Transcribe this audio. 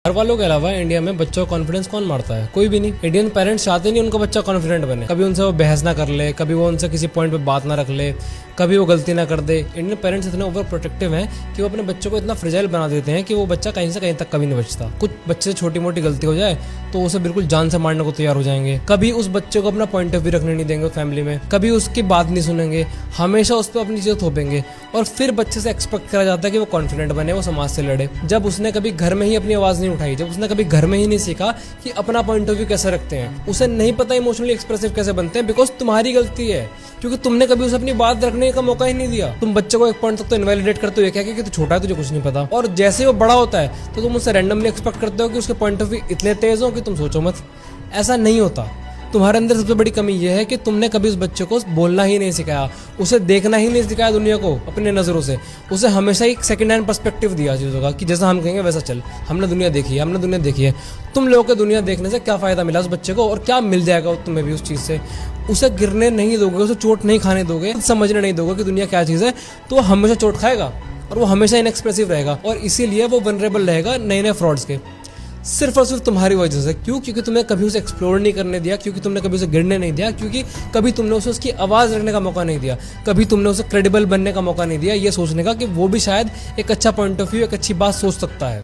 घर वालों के अलावा इंडिया में बच्चों का कॉन्फिडेंस कौन मारता है? कोई भी नहीं। इंडियन पेरेंट्स चाहते नहीं उनका बच्चा कॉन्फिडेंट बने, कभी उनसे वो बहस ना कर ले, कभी वो उनसे किसी पॉइंट पे बात ना रख ले, कभी वो गलती ना कर दे। इंडियन पेरेंट्स इतने ओवर प्रोटेक्टिव हैं कि वो अपने बच्चों को इतना फ्रेजाइल बना देते हैं कि वो बच्चा कहीं से कहीं तक कभी नहीं बचता। कुछ बच्चे से छोटी मोटी गलती हो जाए तो उसे बिल्कुल जान से मारने को तैयार हो जाएंगे। कभी उस बच्चे को अपना पॉइंट ऑफ व्यू रखने नहीं देंगे फैमिली में, कभी उसकी बात नहीं सुनेंगे, हमेशा उस पर अपनी चीज़ें थोपेंगे। और फिर बच्चे से एक्सपेक्ट करा जाता है कि वो कॉन्फिडेंट बने, वो समाज से लड़े। जब उसने कभी घर में ही अपनी आवाज़ नहीं उठाई, जब उसने कभी घर में ही नहीं सीखा कि अपना पॉइंट ऑफ व्यू कैसे रखते हैं, उसे नहीं पता इमोशनली एक्सप्रेसिव कैसे बनते हैं, बिकॉज तुम्हारी गलती है, क्योंकि तुमने कभी उसे अपनी बात रखने का मौका ही नहीं दिया। तुम बच्चे को एक पॉइंट तक तो इनवैलिडेट करते हो, क्या कि तू छोटा है, तुझे कुछ नहीं पता। और जैसे ही वो बड़ा होता है तो तुम उससे रैंडमली एक्सपेक्ट करते हो कि उसके पॉइंट ऑफ व्यू इतने तेज हो कि तुम सोचो मत। ऐसा नहीं होता। तुम्हारे अंदर सबसे बड़ी कमी यह है कि तुमने कभी उस बच्चे को बोलना ही नहीं सिखाया, उसे देखना ही नहीं सिखाया दुनिया को अपने नज़रों से। उसे हमेशा एक सेकंड हैंड पर्सपेक्टिव दिया चीज़ों का कि जैसा हम कहेंगे वैसा चल। हमने दुनिया देखी है, हमने दुनिया देखी है। तुम लोगों को दुनिया देखने से क्या फ़ायदा मिला उस बच्चे को, और क्या मिल जाएगा तुम्हें भी उस चीज़ से? उसे गिरने नहीं दोगे, उसे चोट नहीं खाने दोगे, समझने नहीं दोगे कि दुनिया क्या चीज़ है, तो वो हमेशा चोट खाएगा और वो हमेशा इनएक्सप्रेसिव रहेगा। और इसीलिए वो वनरेबल रहेगा नए नए फ्रॉड्स के, सिर्फ और सिर्फ तुम्हारी वजह से। क्यों? क्योंकि तुमने कभी उसे एक्सप्लोर नहीं करने दिया, क्योंकि तुमने कभी उसे गिरने नहीं दिया, क्योंकि कभी तुमने उसे उसकी आवाज़ रखने का मौका नहीं दिया, कभी तुमने उसे क्रेडिबल बनने का मौका नहीं दिया, ये सोचने का कि वो भी शायद एक अच्छा पॉइंट ऑफ व्यू, एक अच्छी बात सोच सकता है।